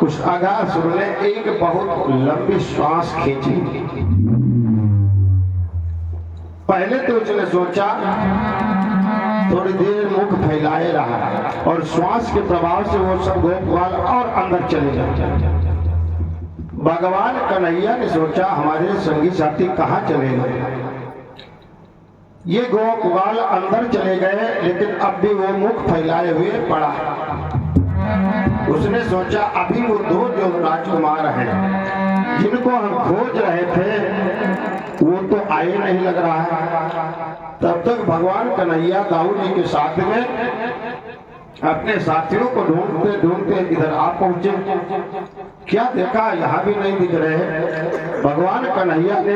उस अघासुर ने एक बहुत लंबी श्वास खींची। पहले तो उसने सोचा थोड़ी देर मुख फैलाए रहा और श्वास के प्रभाव से वो सब गोपाल और अंदर चले गए। भगवान कन्हैया ने सोचा हमारे संगी साथी कहाँ चले गए। ये गोपाल अंदर चले गए लेकिन अब भी वो मुख फैलाए हुए पड़ा। उसने सोचा अभी वो दो जो राजकुमार हैं जिनको हम खोज रहे थे वो तो आए नहीं लग रहा है। तब तक भगवान कन्हैया दाऊ जी के साथ में अपने साथियों को ढूंढते ढूंढते इधर आ पहुंचे। क्या देखा यहाँ भी नहीं दिख रहे। भगवान कन्हैया ने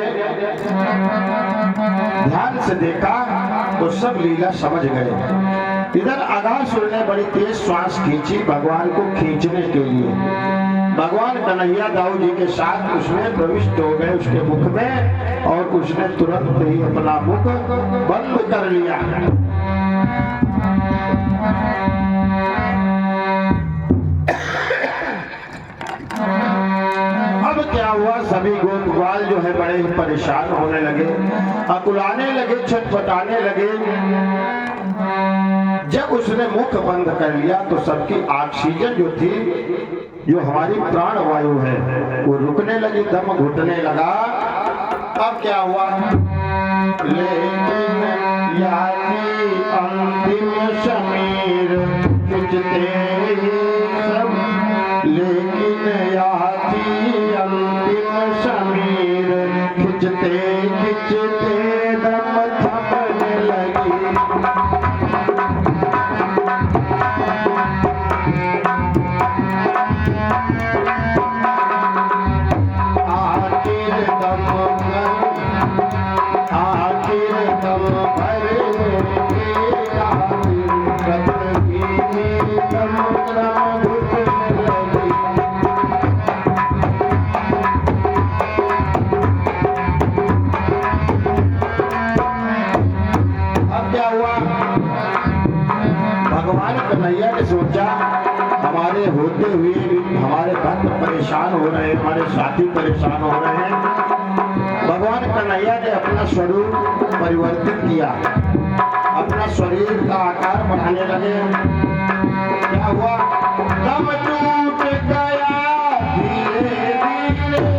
ध्यान से देखा तो सब लीला समझ गए। इधर अघासुर ने बड़ी तेज श्वास खींची भगवान को खींचने के लिए। भगवान कन्हैया दाऊ जी के साथ उसमें प्रविष्ट हो गए उसके मुख में और उसने तुरंत ही अपना मुख बंद कर लिया। अब क्या हुआ, सभी गोपाल जो है बड़े ही परेशान होने लगे, अकुलाने लगे, छटपटाने लगे। जब उसने मुख बंद कर लिया तो सबकी ऑक्सीजन जो थी, जो हमारी प्राण वायु है, वो रुकने लगी, दम घुटने लगा। अब क्या हुआ, लेकिन यानी अंतिम शमीर खिंचते ही सब, लेकिन यानी अंतिम शमीर खिंचते खिंचते दम थमने लगी। कन्हैया ने सोचा हमारे होते हुए भी हमारे भक्त परेशान हो रहे हैं, हमारे साथी परेशान हो रहे हैं। भगवान कन्हैया ने अपना स्वरूप परिवर्तित किया, अपना शरीर का आकार बढ़ाने लगे। क्या हुआ, दम टूट गया धीरे धीरे,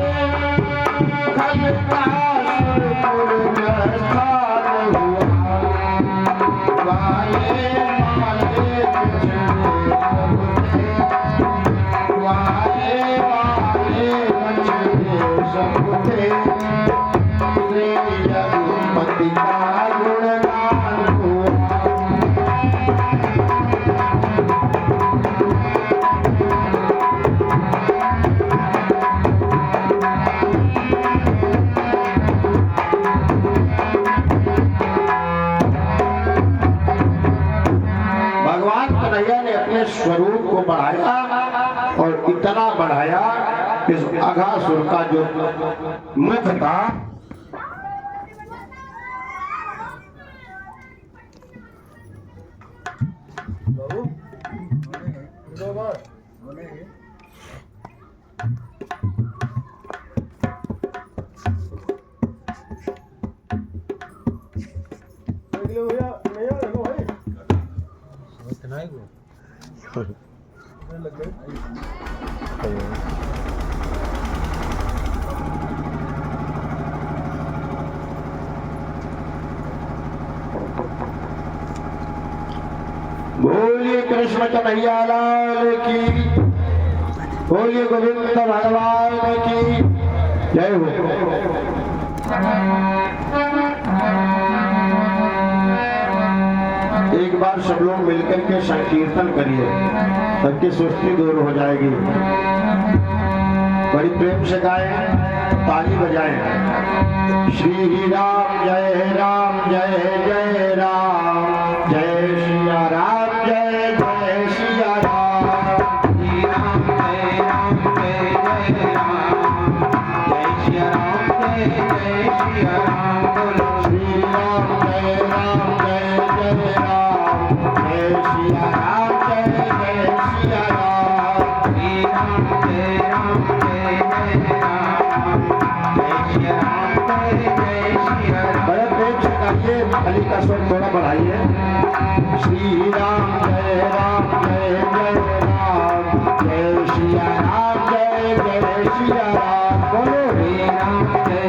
स्वरूप को बढ़ाया और इतना बढ़ाया कि अघासुर का जो मुख था बोलिए कृष्ण कन्हैया लाल की, बोलिए गोविंद भगवान की जय हो। एक बार सब लोग मिलकर के संकीर्तन करिए, सबकी सुस्ती दूर हो जाएगी। बड़ी प्रेम से गाएं, ताली बजाएं। श्री राम जय राम जय जय राम, जय सिया राम जय जय सिया राम। श्री राम जय राम जय जय राम, जय सिया राम जय जय सिया राम। बोलो श्री राम जय राम जय जय राम, जय सिया राम जय जय सिया राम। श्री राम जय स्वर थोड़ा बढ़ाइए। श्री राम जय राम जय जय राम, जय सिया राम जय जय सिया राम। बोलो श्री राम जय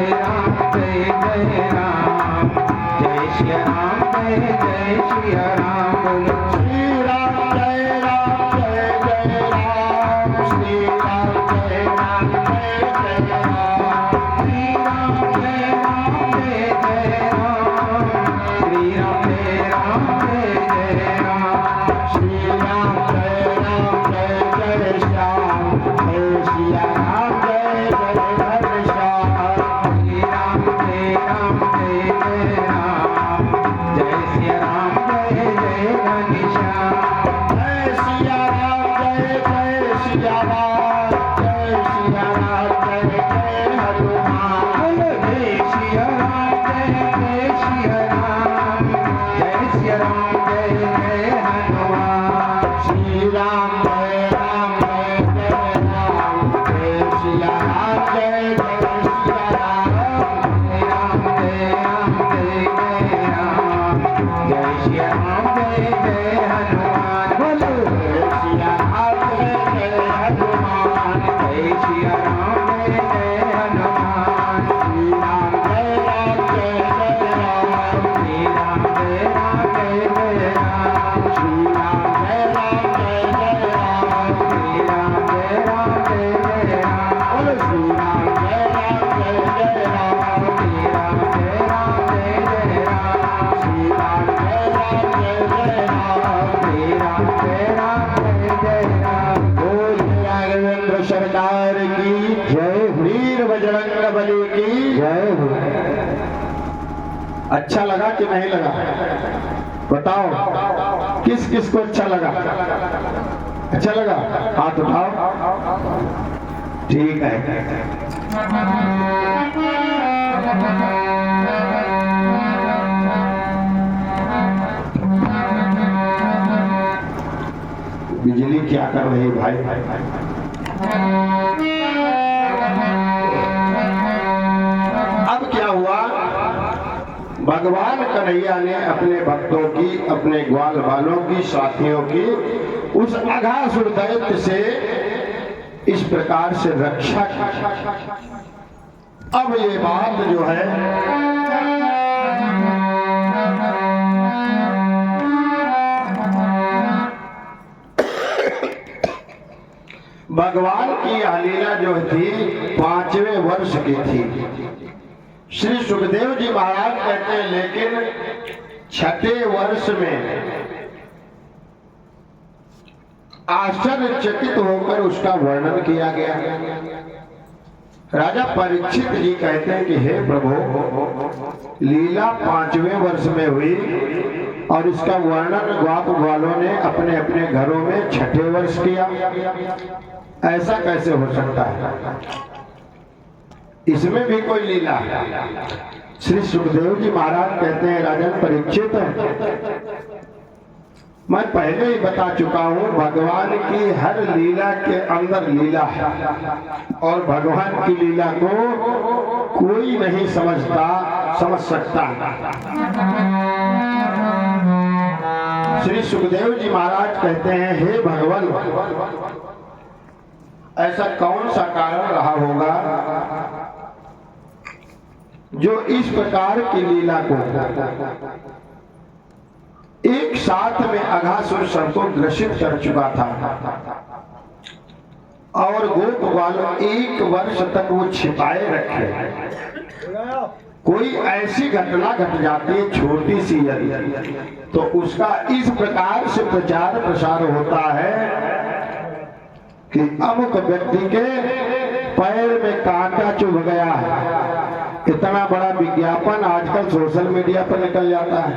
जय राम, जय सिया राम जय जय सिया राम। बोलो श्री राम जय राम जय जय राम, श्री राम जय राम जय जय राम। श्री राम जय जय राम, श्री राम जय जय राम। श्री राम जय राम जय जय श्याम, जय सिया राम जय जय घनश्याम। श्री राम जय जय राम, जय सिया राम जय जय घनश्याम। जय सिया राम जय जय सिया राम, जय सिया राम जय जय हनुमान। बोलो जय सिया राम जय सिया राम, जय सिया राम जय जय हनुमान। श्री राम जय राम जय जय राम, जय सिया राम जय जय सिया राम। जय राम जय जय राम, जय सिया राम जय जय हनुमान। बोलो जय सिया राम जय जय हनुमान। जय सिया राम जय जय हनुमान। श्री राम जय राम जय जय राम, श्री राम जय जय राम। श्री राम जय राम जय जय राम। श्री राम जय जय राम। बोलो श्री राम जय राम जय जय राम, श्री राम जय जय राम। श्री राम जय राम जय जय राम। श्री राम जय जय राम। बोलिए राघवेंद्र सरकार की जय, वीर बजरंग बली की जय हो। अच्छा लगा कि नहीं लगा? बताओ किस किस को अच्छा लगा? अच्छा लगा? हाथ उठाओ। ठीक है। बिजली क्या कर रही है भाई? अब क्या हुआ? भगवान कन्हैया ने अपने भक्तों की, अपने ग्वाल बालों की, साथियों की उस अघासुर दैत्य से इस प्रकार से रक्षा की। अब ये बात जो है भगवान की यह लीला जो थी 5वें वर्ष की थी। श्री सुखदेव जी महाराज कहते हैं लेकिन 6ठे वर्ष में आश्चर्यचकित होकर उसका वर्णन किया गया। राजा परीक्षित जी कहते हैं कि हे प्रभु, लीला 5वें वर्ष में हुई और इसका वर्णन ग्वाप ग्वालों ने अपने अपने घरों में 6ठे वर्ष किया। ऐसा कैसे हो सकता है? इसमें भी कोई लीला है। श्री सुखदेव जी महाराज कहते हैं राजन परीक्षित, मैं पहले ही बता चुका हूँ भगवान की हर लीला के अंदर लीला है और भगवान की लीला को कोई नहीं समझ सकता। श्री सुखदेव जी महाराज कहते हैं हे भगवान, ऐसा कौन सा कारण रहा होगा जो इस प्रकार की लीला को एक साथ में अघासुर सबको ग्रसित कर चुका था और गोप ग्वालों 1 वर्ष तक वो छिपाए रखे। कोई ऐसी घटना घट जाती है छोटी सी यदि, तो उसका इस प्रकार से प्रचार प्रसार होता है कि अमुक व्यक्ति के पैर में कांटा चुभ गया है। इतना बड़ा विज्ञापन आजकल सोशल मीडिया पर निकल जाता है,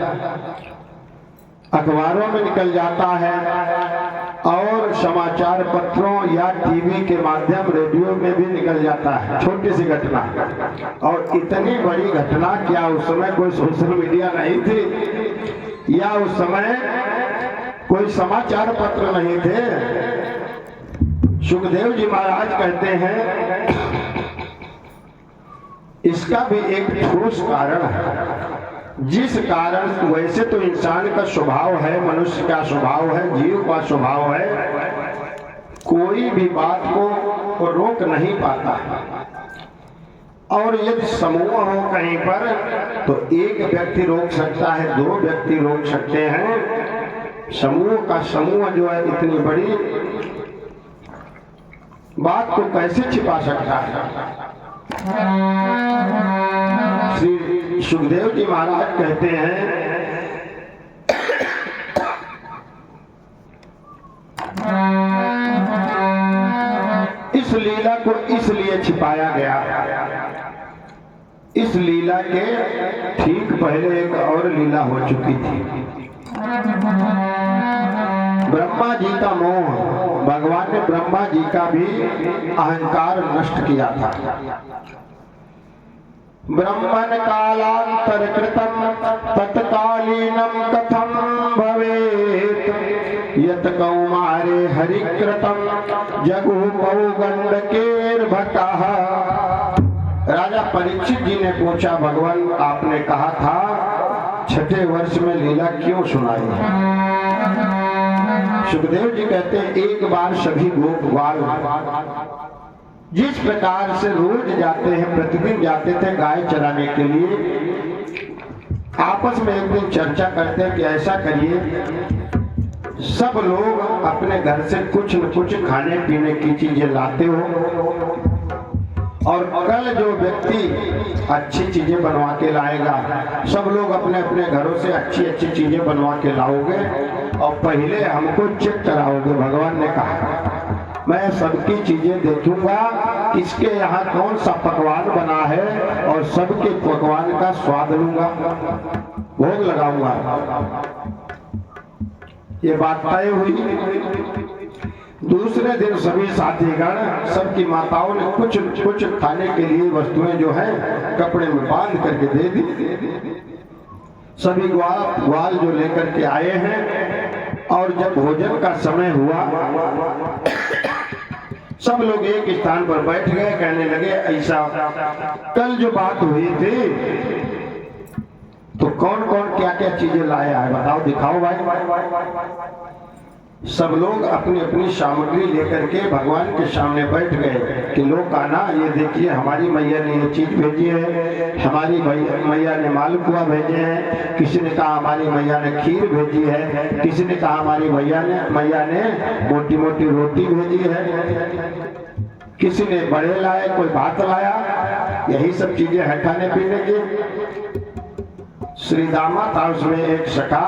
अखबारों में निकल जाता है और समाचार पत्रों या टीवी के माध्यम रेडियो में भी निकल जाता है। छोटी सी घटना और इतनी बड़ी घटना, क्या उस समय कोई सोशल मीडिया नहीं थी या उस समय कोई समाचार पत्र नहीं थे? सुखदेव जी महाराज कहते हैं इसका भी एक ठोस कारण है। जिस कारण वैसे तो इंसान का स्वभाव है, मनुष्य का स्वभाव है, जीव का स्वभाव है, कोई भी बात को रोक नहीं पाता। और यदि समूह हो कहीं पर तो एक व्यक्ति रोक सकता है, दो व्यक्ति रोक सकते हैं। समूह का समूह जो है इतनी बड़ी बात को कैसे छिपा सकता है। श्री सुखदेव जी महाराज कहते हैं इस लीला को इसलिए छिपाया गया, इस लीला के ठीक पहले एक और लीला हो चुकी थी। ब्रह्मा जी का मोह, भगवान ने ब्रह्मा जी का भी अहंकार नष्ट किया था। ब्रह्मण कालांतर कृतम तत्कालीनम कथम भवेत यत कौमारे हरिकृतम जगु पौगंडकेर भटः। राजा परीक्षित जी ने पूछा, भगवान आपने कहा था छठे वर्ष में लीला क्यों सुनाई है? सुखदेव जी कहते हैं एक बार सभी गोप ग्वाल जिस प्रकार से रोज जाते हैं, प्रतिदिन जाते थे गाय चराने के लिए, आपस में एक दिन चर्चा करते हैं कि ऐसा करिए सब लोग अपने घर से कुछ न कुछ खाने पीने की चीजें लाते हो और कल जो व्यक्ति अच्छी चीजें बनवा के लाएगा, सब लोग अपने अपने घरों से अच्छी अच्छी चीजें बनवा के लाओगे और पहले हमको चेक कराओगे। भगवान ने कहा मैं सबकी चीजें देखूंगा, किसके यहाँ कौन सा पकवान बना है और सबके पकवान का स्वाद लूंगा, भोग लगाऊंगा। ये बात तय हुई। दूसरे दिन सभी साथीगण, सबकी माताओं ने कुछ कुछ खाने के लिए वस्तुएं जो है कपड़े में बांध करके दे दी। सभी ग्वाल जो लेकर के आए हैं और जब भोजन का समय हुआ सब लोग एक स्थान पर बैठ गए। कहने लगे ऐसा कल जो बात हुई थी तो कौन कौन क्या क्या चीजें लाया है बताओ, दिखाओ भाई। सब लोग अपनी अपनी सामग्री लेकर के भगवान के सामने बैठ गए कि लोग आना, ये देखिए हमारी मैया ने ये चीज भेजी है, हमारी मैया ने मालपुआ भेजे हैं, किसी ने कहा हमारी मैया ने खीर भेजी है, किसी ने कहा हमारी मैया ने मोटी मोटी रोटी भेजी है, किसी ने बड़े लाए, कोई भात लाया। यही सब चीजें है खाने पीने की। श्री दामा था उसमें एक सखा,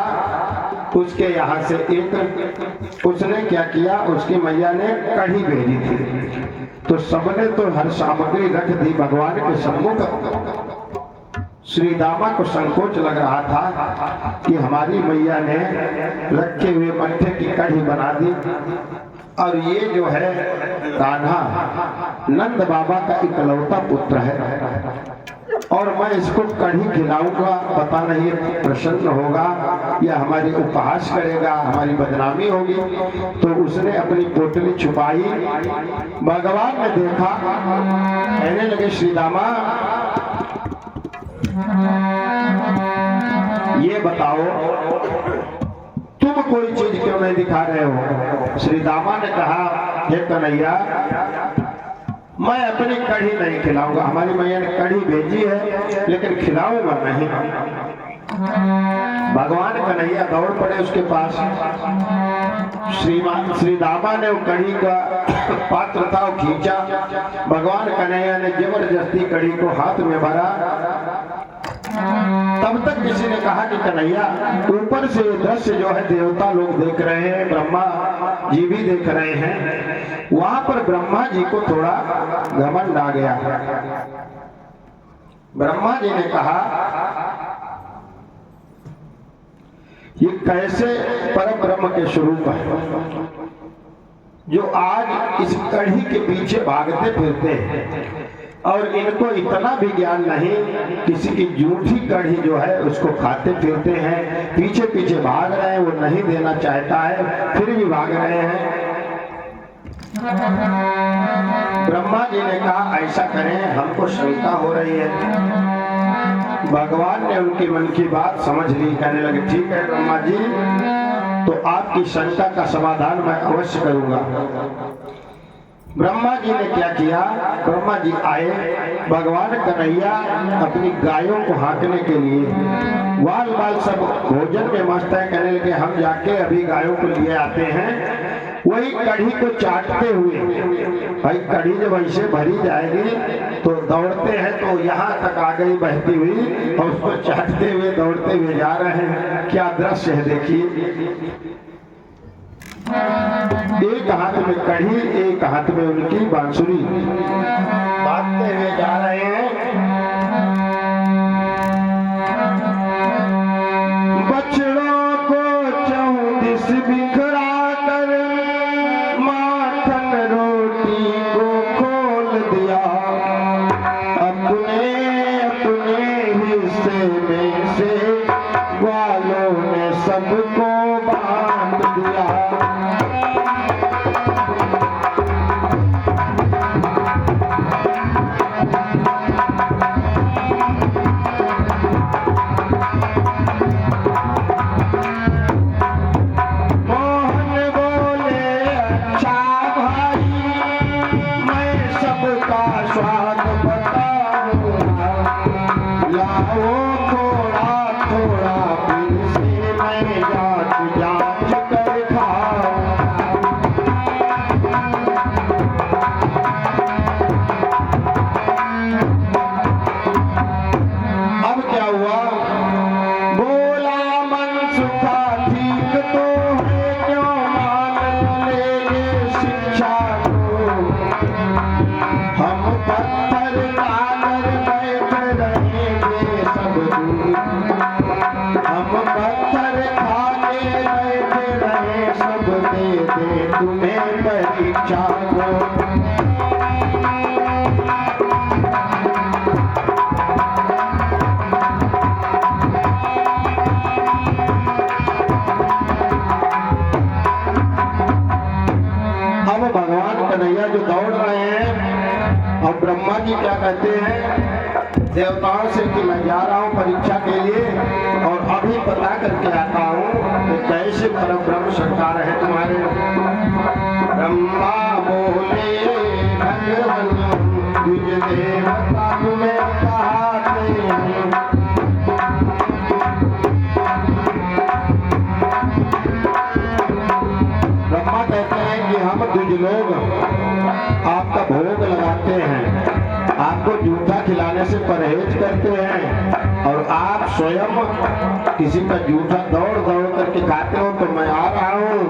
उसके यहाँ से एक उसने क्या किया, उसकी मैया ने कढ़ी भेजी थी तो सबने तो हर सामग्री रख दी भगवान के सम्मुख। श्री दामा को संकोच लग रहा था कि हमारी मैया ने रखे हुए मट्ठे की कढ़ी बना दी और ये जो है कान्हा नंद बाबा का इकलौता पुत्र है और मैं इसको कढ़ी खिलाऊंगा, पता नहीं प्रसन्न होगा या हमारी उपहास करेगा, हमारी बदनामी होगी। तो उसने अपनी पोटली छुपाई। भगवान ने देखा, कहने लगे श्री दामा ये बताओ तुम कोई चीज क्यों नहीं दिखा रहे हो? श्री दामा ने कहा हे कन्हैया मैं अपनी कढ़ी नहीं खिलाऊंगा, हमारी मैया ने कढ़ी भेजी है लेकिन खिलाऊंगा नहीं। भगवान कन्हैया दौड़ पड़े उसके पास। श्री दामा ने वो कढ़ी का पात्र था वो खींचा। भगवान कन्हैया ने जबरदस्ती कढ़ी को हाथ में भरा। तब तक किसी ने कहा कि कन्हैया ऊपर से दृश्य जो है देवता लोग देख रहे हैं, ब्रह्मा जी भी देख रहे हैं। वहां पर ब्रह्मा जी को थोड़ा घमंड आ गया। ब्रह्मा जी ने कहा ये कैसे परम ब्रह्म के स्वरूप है जो आज इस कढ़ी के पीछे भागते फिरते हैं और इनको इतना भी ज्ञान नहीं, किसी की झूठी कढ़ी जो है उसको खाते फिरते हैं, पीछे पीछे भाग रहे हैं, वो नहीं देना चाहता है फिर भी भाग रहे हैं। ब्रह्मा जी ने कहा ऐसा करें, हमको शंका हो रही है। भगवान ने उनके मन की बात समझ ली। कहने लगे ठीक है ब्रह्मा जी, तो आपकी शंका का समाधान मैं अवश्य करूंगा। ब्रह्मा जी ने क्या किया, ब्रह्मा जी आए, भगवान कन्हैया अपनी गायों को हाँकने के लिए वाल बाल सब भोजन में मस्त है। कहने लगे हम जाके अभी गायों को लिए आते हैं। वही कढ़ी को चाटते हुए, भाई कढ़ी जब ऐसे भरी जाएगी तो दौड़ते हैं, तो यहाँ तक आ गई बहती हुई और उसको चाटते हुए दौड़ते हुए जा रहे हैं। क्या दृश्य है देखिए, एक हाथ में कढ़ी, एक हाथ में उनकी बांसुरी, बांधते हुए जा रहे हैं। बछड़ों को चौदिस बिखरा कर माखन रोटी को खोल दिया, अपने अपने हिस्से में से ग्वालों ने सबको बांट दिया। जो दौड़ रहे हैं, और ब्रह्मा जी क्या कहते हैं देवताओं से कि मैं जा रहा हूँ परीक्षा के लिए और अभी पता करके आता हूँ कि कैसे परम ब्रह्म सरकार है तुम्हारे। ब्रह्मा बोले भगवान तुझ देवता तुम्हें कहाते हैं। ब्रह्मा कहते हैं कि हम तुझ लोग आपका भोग लगाते हैं, आपको जूठा खिलाने से परहेज करते हैं, और आप स्वयं किसी का जूठा दौड़ दौड़ करके खाते हो, तो मैं आ रहा हूँ।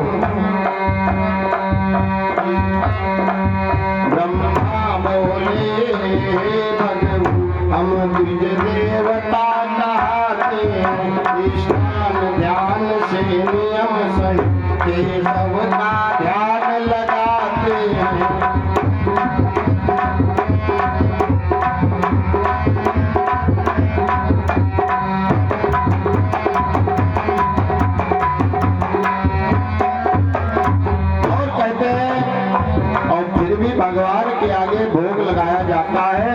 ब्रह्मा बोले भगवान हम तुझ देवता कहाते हैं, स्नान ध्यान से नियम सही सबका ध्यान लगाते हैं। भगवान के आगे भोग लगाया जाता है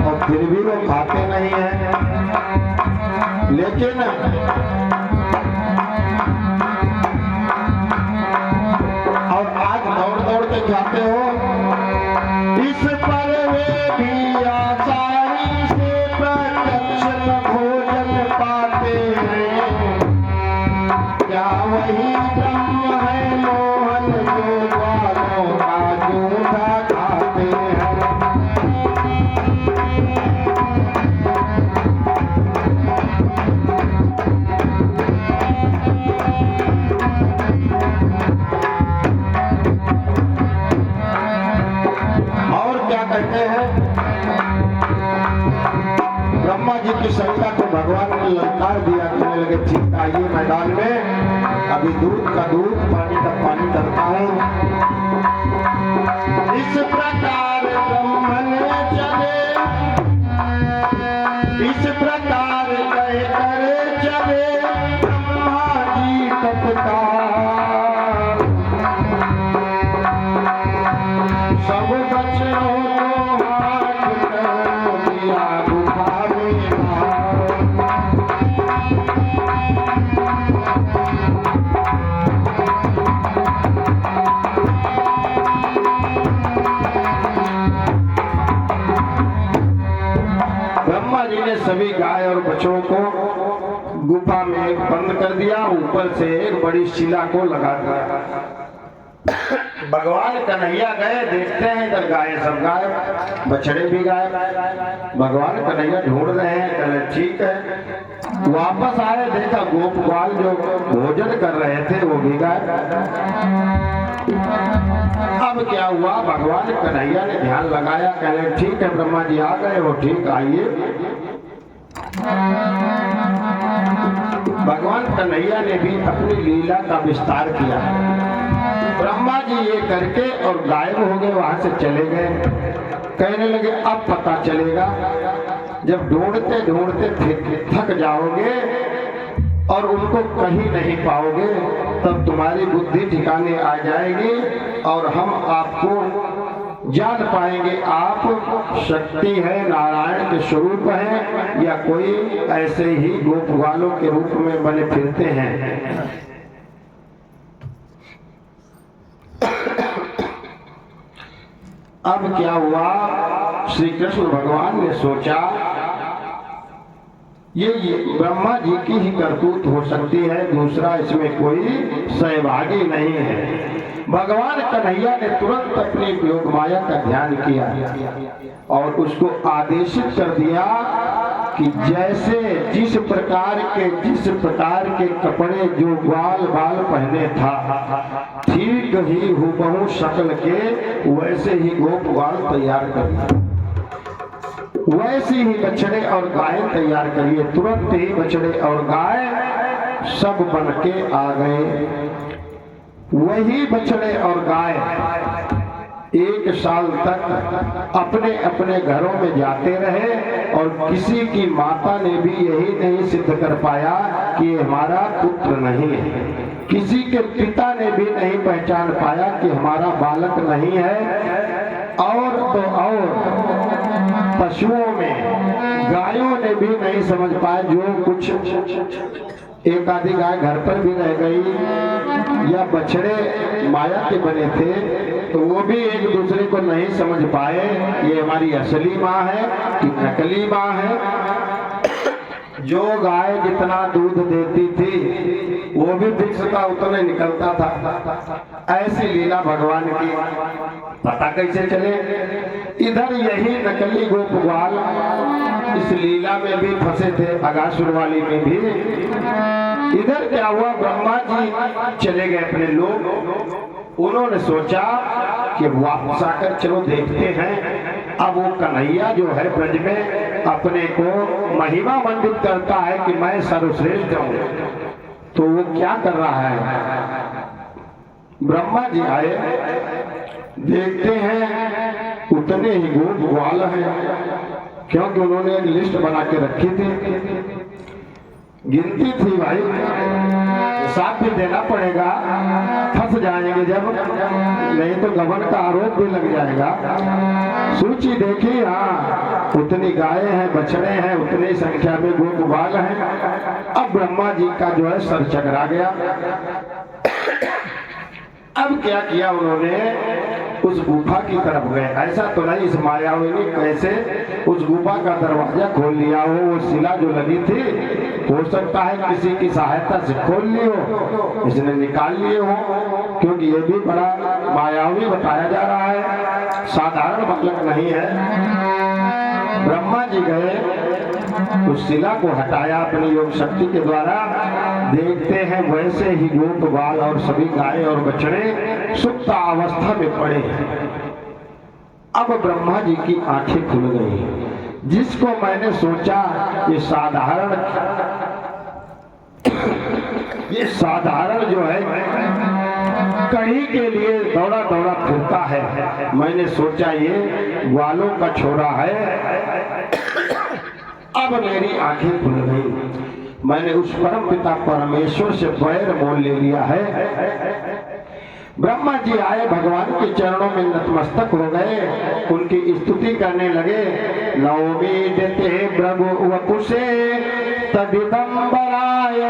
और फिर भी वो खाते नहीं हैं। लेकिन और आज दौड़ दौड़ के खाते हो, इस पर वे भी आसानी से प्रत्यक्ष भोजन पाते हैं। क्या वही ब्रह्म है मोहन जो ग्वालों का जूठा खाते हैं। और क्या कहते हैं, ब्रह्मा जी की शंका को भगवान ने ललकार दिया। कहने लगे ठीक आइए मैदान में, अभी दूध का दूध पानी का पानी करता हूँ। इस प्रकार ब्रह्मन चले, इस प्रकार कहकर चले ब्रह्मा जी तत्काल। सब बच्चों को हाथ कर दिया गुफा में। सभी गाय और बछड़ों को गुफा में बंद कर दिया, ऊपर से एक बड़ी शिला को लगा दिया। भगवान कन्हैया गए, देखते हैं इधर गाय सब गायब, बछड़े भी गायब। भगवान कन्हैया ढूंढ रहे हैं, कहले ठीक है। वापस आए, देखा गोपवाल जो भोजन कर रहे थे वो भी गायब। अब क्या हुआ, भगवान कन्हैया ने ध्यान लगाया, कहले ठीक है ब्रह्मा जी आ गए हो, ठीक आइए। भगवान कन्हैया ने भी अपनी लीला का विस्तार किया। ब्रह्मा जी ये करके और गायब हो गए, वहां से चले गए। कहने लगे अब पता चलेगा, जब ढूंढते ढूंढते थक जाओगे और उनको कहीं नहीं पाओगे, तब तुम्हारी बुद्धि ठिकाने आ जाएगी और हम आपको जान पाएंगे आप शक्ति है, नारायण के स्वरूप हैं, या कोई ऐसे ही गोपवालों के रूप में बने फिरते हैं। अब क्या हुआ, श्री कृष्ण भगवान ने सोचा ये ब्रह्मा जी की ही करतूत हो सकती है, दूसरा इसमें कोई सहभागी नहीं है। भगवान कन्हैया ने तुरंत अपनी योग माया का ध्यान किया और उसको आदेशित कर दिया कि जैसे जिस प्रकार के कपड़े जो ग्वाल बाल पहने था, ठीक ही हूबहू शक्ल के वैसे ही गोप ग्वाल तैयार कर दिया, वैसे ही बछड़े और गाय तैयार करिए। तुरंत ही बछड़े और गाय सब बन के आ गए। वही बछड़े और गाय 1 साल तक अपने अपने घरों में जाते रहे और किसी की माता ने भी यही नहीं सिद्ध कर पाया कि हमारा पुत्र नहीं है, किसी के पिता ने भी नहीं पहचान पाया कि हमारा बालक नहीं है। और तो और पशुओं में गायों ने भी नहीं समझ पाया, जो कुछ एक आधी गाय घर पर भी रह गई या बछड़े माया के बने थे, तो वो भी एक दूसरे को नहीं समझ पाए ये हमारी असली माँ है कि नकली माँ है। जो गाय जितना दूध देती थी वो भी फिक्स था, उतना निकलता था। ऐसी लीला भगवान की पता कैसे चले। इधर यही नकली गोपवाल इस लीला में भी फंसे थे, अगासुर वाली में भी। इधर क्या हुआ, ब्रह्मा जी चले गए अपने लोग। उन्होंने सोचा कि वापस आकर चलो देखते हैं। अब वो कन्हैया जो है ब्रज में अपने को महिमा मंडित करता है कि मैं सर्वश्रेष्ठ हूँ, तो वो क्या कर रहा है। ब्रह्मा जी आए, देखते हैं उतने ही गोप ग्वाल हैं, क्योंकि उन्होंने एक लिस्ट बना के रखी थी, गिनती थी भाई, हिसाब भी देना पड़ेगा, फंस जाएंगे जब, नहीं तो गबन का आरोप भी लग जाएगा। सूची देखी, हाँ उतनी गायें हैं, बछड़े हैं, उतनी संख्या में गोपवाल हैं। अब ब्रह्मा जी का जो है सर चकरा गया। अब क्या किया उन्होंने, उस गुफा की तरफ गए। ऐसा तो नहीं इस मायावी ने कैसे उस गुफा का दरवाजा खोल लिया हो, वो शिला जो लगी थी हो सकता है किसी की सहायता से खोल ली हो, इसने निकाल लिए हो, क्योंकि ये भी बड़ा मायावी बताया जा रहा है, साधारण बालक नहीं है। ब्रह्मा जी गए, उस शिला को हटाया अपनी योग शक्ति के द्वारा। देखते हैं वैसे ही गोपवाल और सभी गाय और बछड़े सुप्त अवस्था में पड़े हैं। अब ब्रह्मा जी की आंखें खुल गई। जिसको मैंने सोचा ये साधारण जो है कहीं के लिए दौड़ा दौड़ा फिरता है, मैंने सोचा ये ग्वालों का छोरा है। अब मेरी आंखें खुल गई। मैंने उस परम पिता परमेश्वर से बैर मोल ले लिया है। ब्रह्मा जी आए, भगवान के चरणों में नतमस्तक हो गए, उनकी स्तुति करने लगे। नौमी देते प्रभु वपुषे तदिदंबराय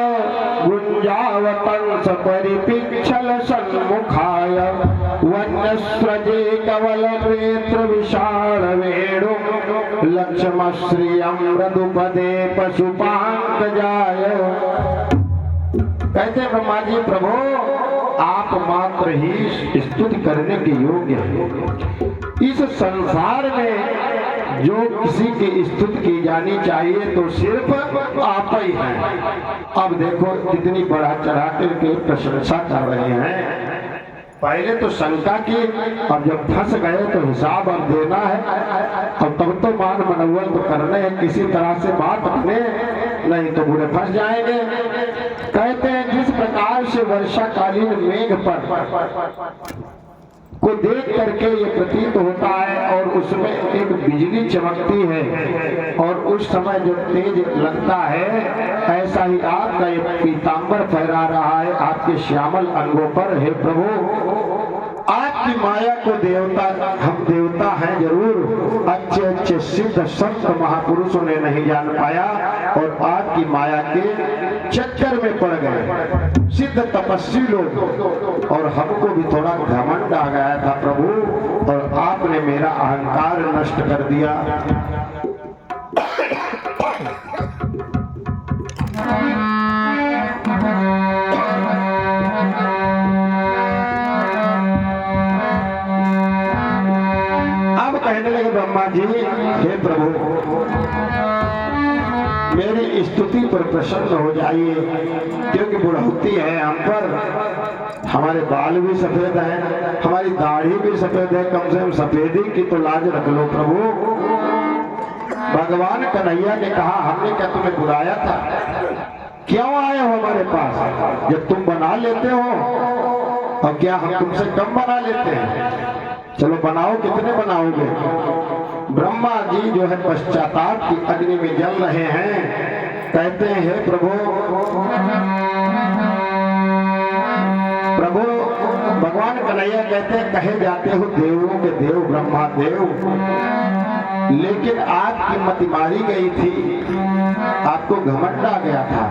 गुंजावतंस परिपिच्छल सन्मुखाय वन्यस्रजे कवलप्रेत्र विशाल वेणु लक्ष्मश्रियं मृदुपदे पशुपांकजाय। कहते ब्रह्मा जी, प्रभु आप मात्र ही स्तुति करने के योग्य हैं। इस संसार में जो किसी की स्तुति की जानी चाहिए तो सिर्फ आप ही हैं। अब देखो कितनी बढ़ा चढ़ा करके प्रशंसा कर रहे हैं। पहले तो शंका की, अब जब फंस गए तो हिसाब अब देना है। अब तब तो मान मनोवल तो करने हैं किसी तरह से बात अपने, नहीं तो बुरे फंस जाएंगे। कहते हैं जिस प्रकार से वर्षाकालीन मेघ पर को देख करके ये प्रतीत होता है और उसमें एक बिजली चमकती है और उस समय जो तेज लगता है, ऐसा ही आपका ये पीतांबर फहरा रहा है आपके श्यामल अंगों पर। हे प्रभु, आपकी माया को देवता, हम देवता हैं जरूर, अच्छे अच्छे सिद्ध संत महापुरुषों ने नहीं जान पाया और आपकी माया के चक्कर में पड़ गए सिद्ध तपस्वी लोग, और हमको भी थोड़ा घमंड आ गया था प्रभु, और आपने मेरा अहंकार नष्ट कर दिया। अब कहने लगे ब्रह्मा जी, हे प्रभु मेरी स्तुति पर प्रसन्न हो जाइए, क्योंकि बुढ़ौती है हम पर, हमारे बाल भी सफेद हैं, हमारी दाढ़ी भी सफेद है, कम से कम सफेदी की तो लाज रख लो प्रभु। भगवान कन्हैया ने कहा, हमने क्या तुम्हें बुलाया था, क्यों आए हो हमारे पास, जब तुम बना लेते हो, और क्या हम तुमसे कम बना लेते हैं, चलो बनाओ, कितने बनाओगे। ब्रह्मा जी जो है पश्चाताप की अग्नि में जल रहे हैं। कहते हैं, हे प्रभु, प्रभु भगवान कन्हैया कहते हैं, कहे जाते हो देवों के देव ब्रह्मा देव, लेकिन आपकी मति मारी गई थी, आपको घमंड आ गया था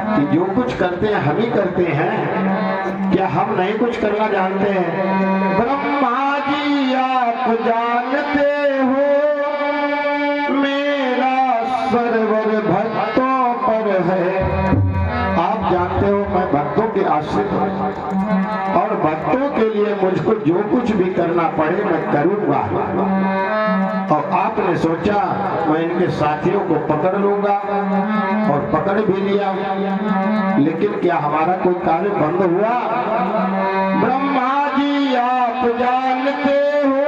कि जो कुछ करते हैं हम ही करते हैं, क्या हम नहीं कुछ करना जानते हैं। ब्रह्मा जी आप जानते हो मेरा सर्वर भक्तों पर है, आप जानते हो मैं भक्तों के आश्रित हूँ और भक्तों के लिए मुझको जो कुछ भी करना पड़े मैं करूँगा। और आपने सोचा मैं इनके साथियों को पकड़ लूंगा, और पकड़ भी लिया, लेकिन क्या हमारा कोई कार्य बंद हुआ। ब्रह्मा जी आप जानते हो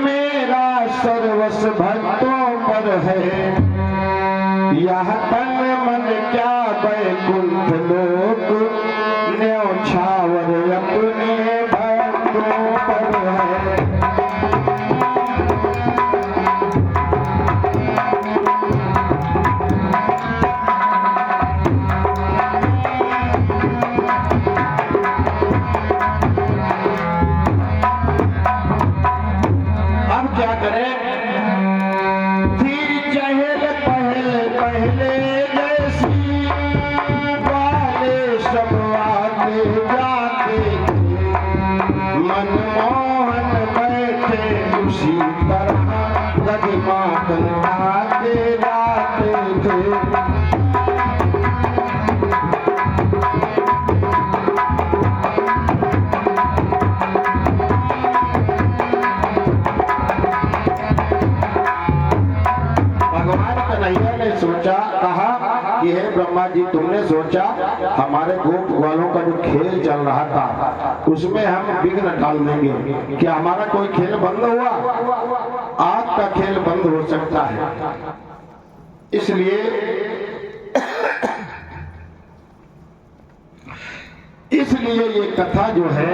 मेरा सर्वस भक्तों पर है, यह तन मन क्या बैकुंठ लोक न्यौछावर अपने भक्तों पर है। ब्रह्मा जी तुमने सोचा हमारे गोप ग्वालों का जो खेल चल रहा था उसमें हम विघ्न डाल देंगे, क्या हमारा कोई खेल बंद हुआ। आपका खेल बंद हो सकता है, इसलिए ये कथा जो है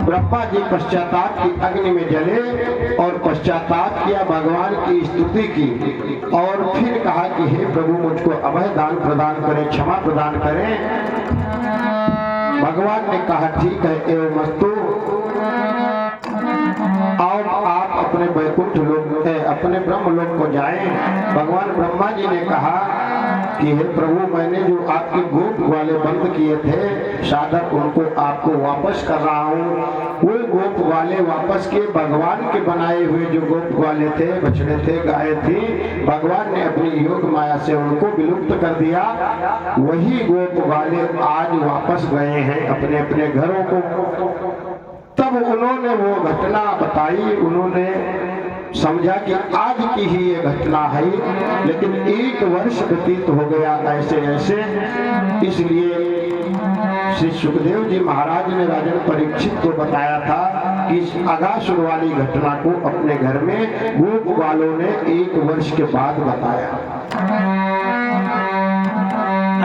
ब्रह्मा जी पश्चाताप की अग्नि में जले और पश्चाताप किया, भगवान की स्तुति की और फिर कहा कि हे प्रभु मुझको अभय दान प्रदान करें, क्षमा प्रदान करें। भगवान ने कहा ठीक है एवं मस्तु, और आप अपने वैकुंठ लोक अपने ब्रह्म लोक को जाएं। भगवान ब्रह्मा जी ने कहा कि हे प्रभु, मैंने जो आपके गोप ग्वाले बंद किए थे साधक, उनको आपको वापस कर रहा हूँ। वो गोप ग्वाले वापस के भगवान के बनाए हुए जो गोप ग्वाले थे, बछड़े थे, गाय थी, भगवान ने अपनी योग माया से उनको विलुप्त कर दिया। वही गोप ग्वाले आज वापस गए हैं अपने अपने घरों को। तब उन्होंने वो घटना बताई, उन्होंने समझा कि आज की ही ये घटना है, लेकिन 1 वर्ष व्यतीत हो गया ऐसे ऐसे। इसलिए श्री सुखदेव जी महाराज ने राजन परीक्षित को बताया था कि इस अगासुर वाली घटना को अपने घर में गोप वालों ने 1 वर्ष के बाद बताया।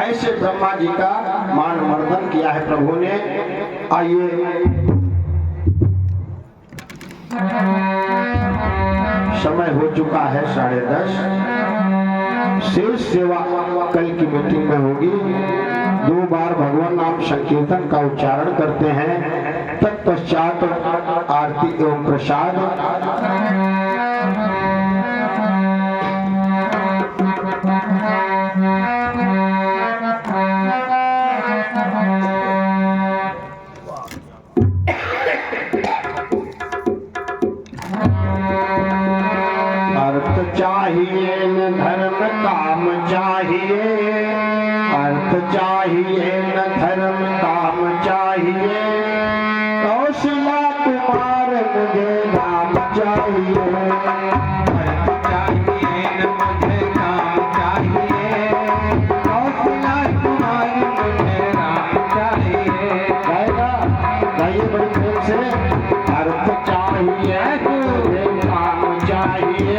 ऐसे ब्रह्मा जी का मान मर्दन किया है प्रभु ने। आइए, समय हो चुका है 10:30। शेष सेवा कल की मीटिंग में होगी। 2 बार भगवान नाम संकीर्तन का उच्चारण करते हैं, तत्पश्चात आरती एवं प्रसाद। चाहिए न धर्म काम चाहिए, अर्थ चाहिए न धर्म काम चाहिए, कौशला कुमार मुझे नाम चाहिए। अर्थ चाहिए न मुझे काम चाहिए, कौशला कुमार मुझे नाम चाहिए। गाएगा, गाइए बड़ी प्रेम से। अर्थ चाहिए मुझे काम चाहिए,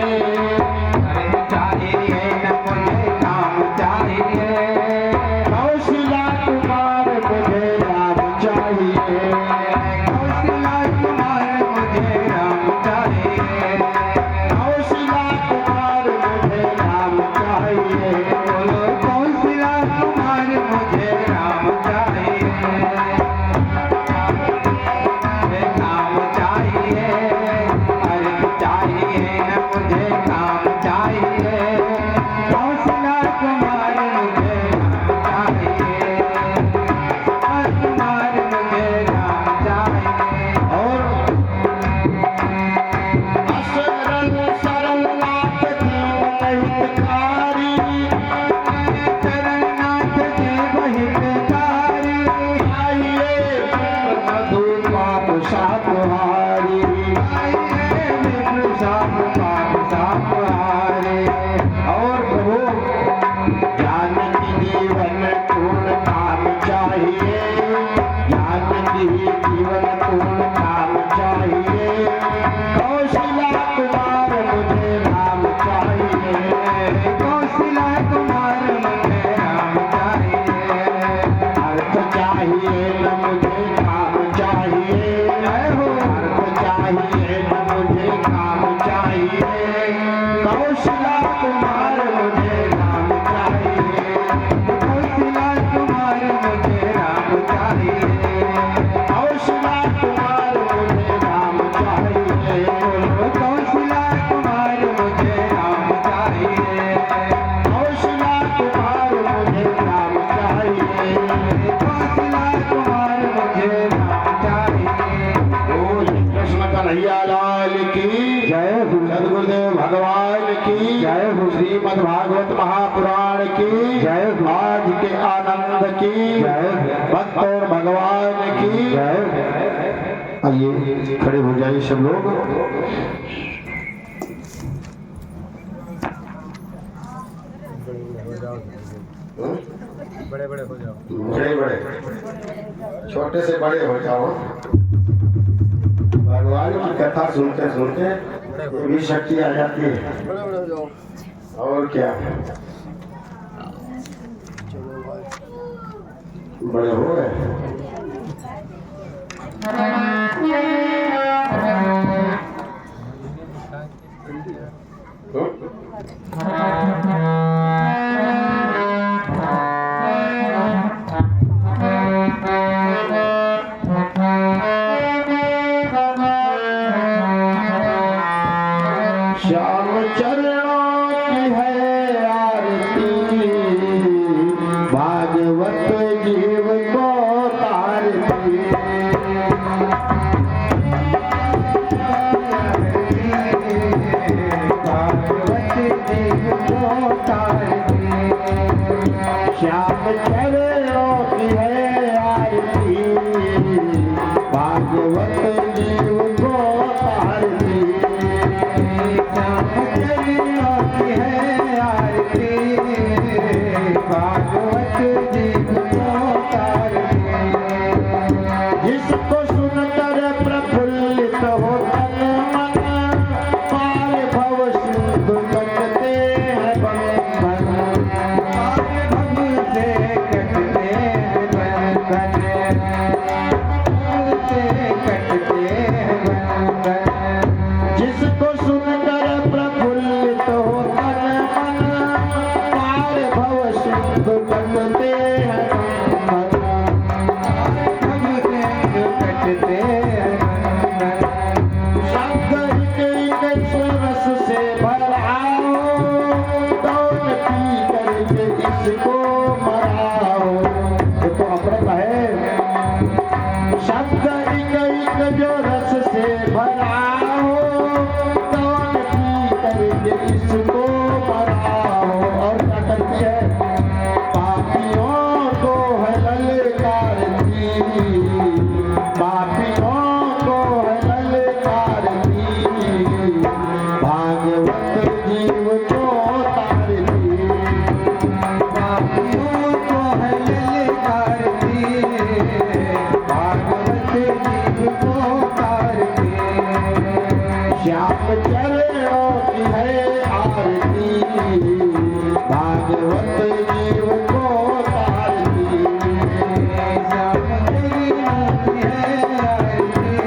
श्रीमद्भागवत महापुराण की जय, आज के आनंद की जय, भक्त और भगवान की जय। आइए खड़े हो जाइए सब लोग। बड़े बड़े हो जाओ, बड़े बड़े, छोटे से बड़े हो जाओ। भगवान की कथा सुनते सुनते भी शक्ति आ जाती है। बड़े बड़े हो जाओ। और क्या, बड़े हो गए। श्याम चरणों की है आरती, जो रस से भरा हो, कौन पी करके इसको भरा हो। और क्या करती है? पापियों को है ललकारती, पापियों को है ललकारती, भागवत जीव को तारती। पापियों को है ललकारती, भागवत जीव को तारती। श्याम चरणों की है आरती, भागवत जीव को तारती। श्याम चरणों की है आरती,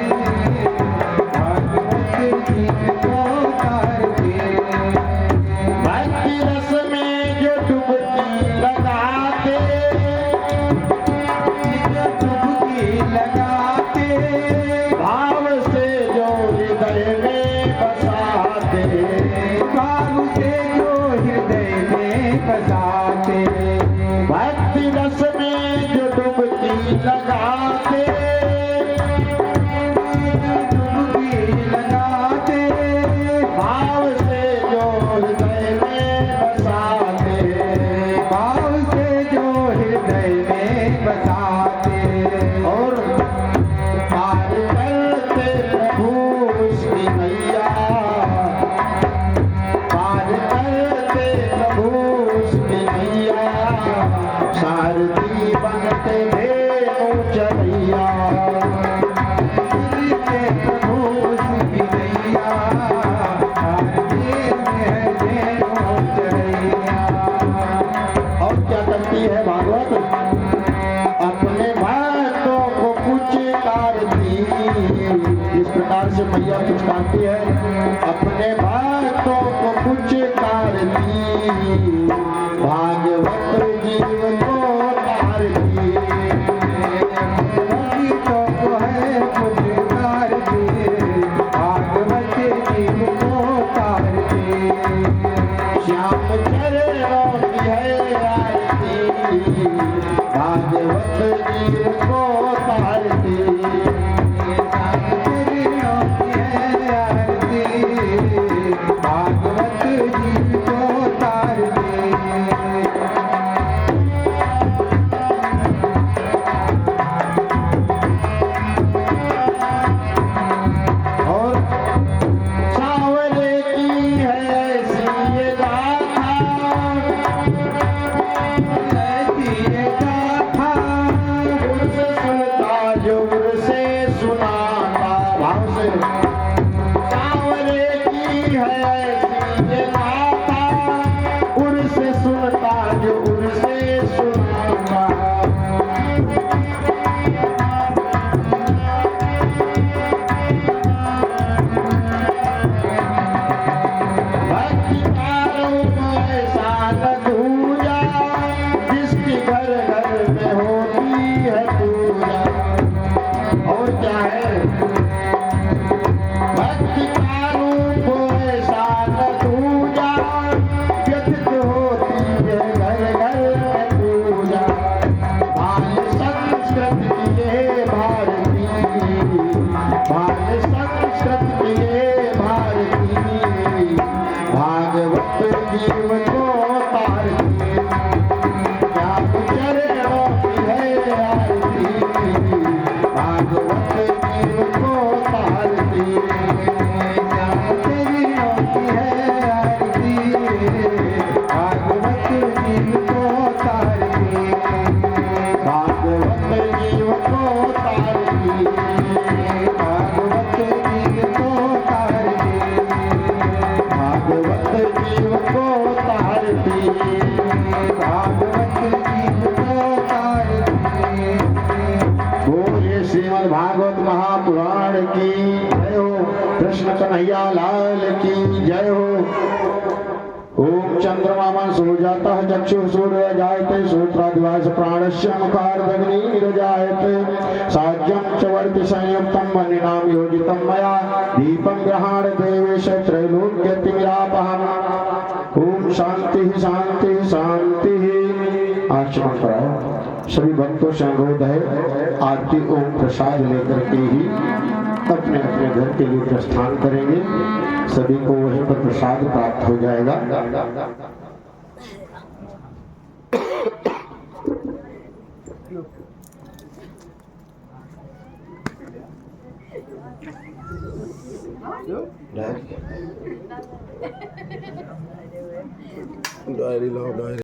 भागवत जीव को तारती। भक्ति रस में जो डुबकी लगाते, डुबकी लगाते, भाव से जो हृदय में बसाते, भाव से जो हृदय में बसाते। भक्ति रस में जो डुबकी लगाते, डुबकी लगाते, भाव से जो हृदय में बसाते, भाव से जो हृदय में बसाते। और पार करते प्रभु उसकी नैया, पार करते प्रभु उसकी नैया, सारथी बनते धेनु चरैया। के प्रभु उसकी नैया, आरती में है धेनु चरैया। और क्या करती है भागवत? अपने भक्तों को पुचकारती, इस प्रकार से मैया पुचकारती है। अपने भक्तों को पुचकारती, भागवत जीव को तारती। गीतों को है पुचकारती, भागवत जीव को तारती। श्याम चरणों की है आरती, भागवत जीव को तारती। भागवत जीव को तारती। और सांवरे की है ऐसी ये गाथा, ऐसी ये गाथा, उर्स सुनता जो उर्से सुनाता। भाव से सांवरे की है ऐसी ये गाथा, उर्स सुनता जो उर्से सुनाता। भक्ति का रूप ऐसा न दूजा, जिसकी घर घर में होती है पूजा। और क्या है? भक्ति का रूप ऐसा न दूजा, व्यथित होती है घर घर में पूजा। बाल संस्कृत की ये भारती, बाल संस्कृत की ये भारती, भागवत जीव को तारती। श्याम चरणों की है आरती, भागवत जीव को तारती। श्याम चरणों की है आरती, भागवत जीव को तारती। भागवत जीव को तारती, भागवत जीव को तारती। भागवत जीव को तारती। भागवत जीव को तारती। बोलिए श्रीमद् भागवत महापुराण की जय हो। कृष्ण कन्हैया लाल की जय हो। ओम चंद्रमा सुजातः चक्षुः सूर्य जायते सूत्रादिवास प्राणस्य मुखार्दग्निर्जायते साज्यं च वर्ति संयुक्तं वह्निनां योजितं मया दीपं गृहाण देवेश त्रैलोक्यतिमिरापहम्। ओम शांति शांति शांति। आचमन कराओ। सभी भक्तों से अनुरोध है आरती ओम प्रसाद लेकर के ही अपने अपने घर के लिए प्रस्थान करेंगे। सभी को वहीं पर प्रसाद प्राप्त हो जाएगा। डायरी लाओ डायरी।